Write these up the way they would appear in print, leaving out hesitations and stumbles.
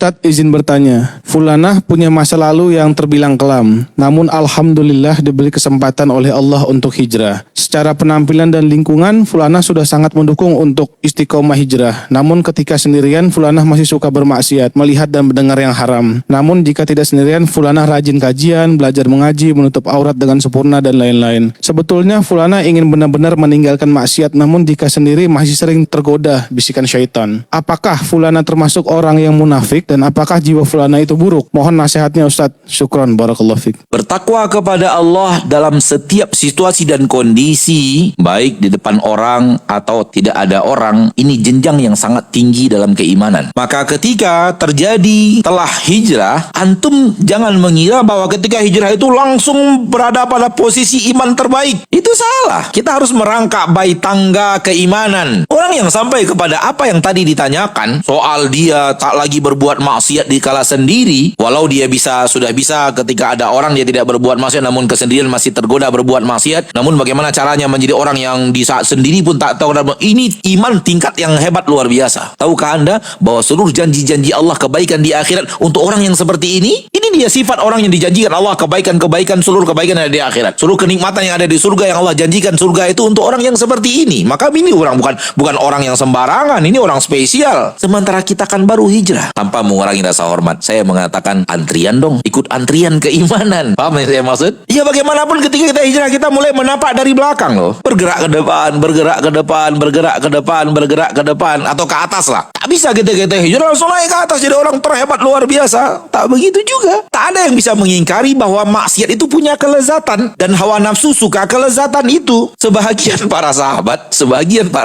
Ustadz izin bertanya, Fulanah punya masa lalu yang terbilang kelam, namun alhamdulillah diberi kesempatan oleh Allah untuk hijrah. Secara penampilan dan lingkungan, Fulanah sudah sangat mendukung untuk istiqomah hijrah. Namun ketika sendirian, Fulanah masih suka bermaksiat, melihat dan mendengar yang haram. Namun jika tidak sendirian, Fulanah rajin kajian, belajar mengaji, menutup aurat dengan sempurna dan lain-lain. Sebetulnya Fulanah ingin benar-benar meninggalkan maksiat, namun jika sendiri masih sering tergoda bisikan syaitan. Apakah Fulanah termasuk orang yang munafik dan apakah jiwa Fulanah itu buruk? Mohon nasihatnya Ustadz. Syukron, barakallahu fiik. Bertakwa kepada Allah dalam setiap situasi dan kondisi, baik di depan orang atau tidak ada orang, ini jenjang yang sangat tinggi dalam keimanan. Maka ketika terjadi telah hijrah, antum jangan mengira bahwa ketika hijrah itu langsung berada pada posisi iman terbaik. Itu salah. Kita harus merangkak baik tangga keimanan. Orang yang sampai kepada apa yang tadi ditanyakan, soal dia tak lagi berbuat maksiat di kala sendiri, walau dia sudah bisa ketika ada orang dia tidak berbuat maksiat, namun kesendirian masih tergoda berbuat maksiat. Namun bagaimana caranya menjadi orang yang di saat sendiri pun tak tahu? Ini iman tingkat yang hebat luar biasa. Tahukah Anda bahwa seluruh janji-janji Allah kebaikan di akhirat untuk orang yang seperti ini? Ini dia sifat orang yang dijanjikan Allah, kebaikan-kebaikan, seluruh kebaikan yang ada di akhirat, seluruh kenikmatan yang ada di surga yang Allah janjikan surga itu untuk orang yang seperti ini. Maka ini orang bukan orang yang sembarangan, ini orang spesial. Sementara kita kan baru hijrah. Tanpa mengurangi rasa hormat, saya mengatakan antrian dong, ikut antrian keimanan. Paham yang saya maksud? Ya bagaimanapun ketika kita hijrah, kita mulai menapak dari belakang loh. Bergerak ke depan, bergerak ke depan, bergerak ke depan, bergerak ke depan, atau ke atas lah. Tak bisa kita hijrah langsung naik ke atas jadi orang terhebat luar biasa. Tak begitu juga. Tak ada yang bisa mengingkari bahwa maksiat itu punya kelezatan dan hawa nafsu suka kelezatan itu. Sebagian para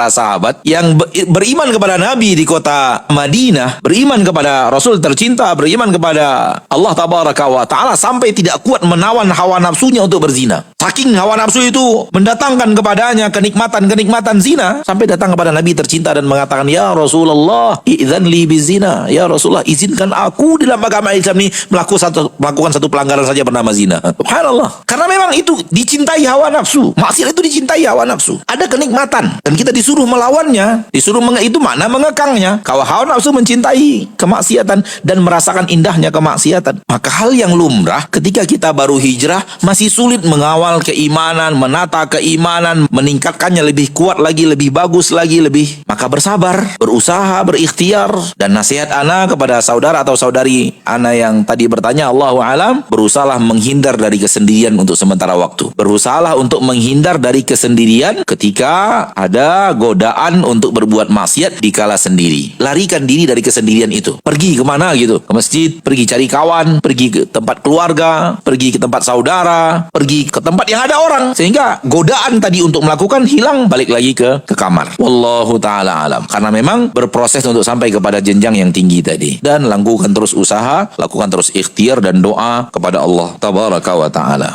sahabat yang beriman kepada Nabi di kota Madinah, beriman kepada Rasul tercinta, beriman kepada Allah Tabaraka wa Ta'ala, sampai tidak kuat menawan hawa nafsunya untuk berzina. Saking hawa nafsu itu mendatangkan kepadanya kenikmatan zina, sampai datang kepada Nabi tercinta dan mengatakan, "Ya Rasulullah, idzan li bizina." Ya Rasulullah, izinkan aku dalam agama Islam ini melakukan satu pelanggaran saja bernama zina. Subhanallah. Karena memang itu dicintai hawa nafsu. Maksiat itu dicintai hawa nafsu. Ada kenikmatan dan kita disuruh melawannya, itu makna mengekangnya. Kalau hawa nafsu mencintai kemaksiatan dan merasakan indahnya kemaksiatan, maka hal yang lumrah ketika kita baru hijrah masih sulit mengawal keimanan, menata keimanan, meningkatkannya lebih kuat lagi, lebih bagus lagi, maka bersabar, berusaha, berikhtiar. Dan nasihat ana kepada saudara atau saudari ana yang tadi bertanya, Allahu alam, berusahalah menghindar dari kesendirian untuk sementara waktu. Berusahalah untuk menghindar dari kesendirian ketika ada godaan untuk berbuat maksiat di kala sendiri. Larikan diri dari kesendirian itu. Pergi kemana gitu? Ke masjid, pergi cari kawan, pergi ke tempat keluarga, pergi ke tempat saudara, pergi ke tempat yang ada orang, sehingga godaan tadi untuk melakukan hilang, balik lagi ke kamar. Wallahu ta'ala alam. Karena memang berproses untuk sampai kepada jenjang yang tinggi tadi. Dan lakukan terus usaha, lakukan terus ikhtiar dan doa kepada Allah Tabaraka wa Ta'ala.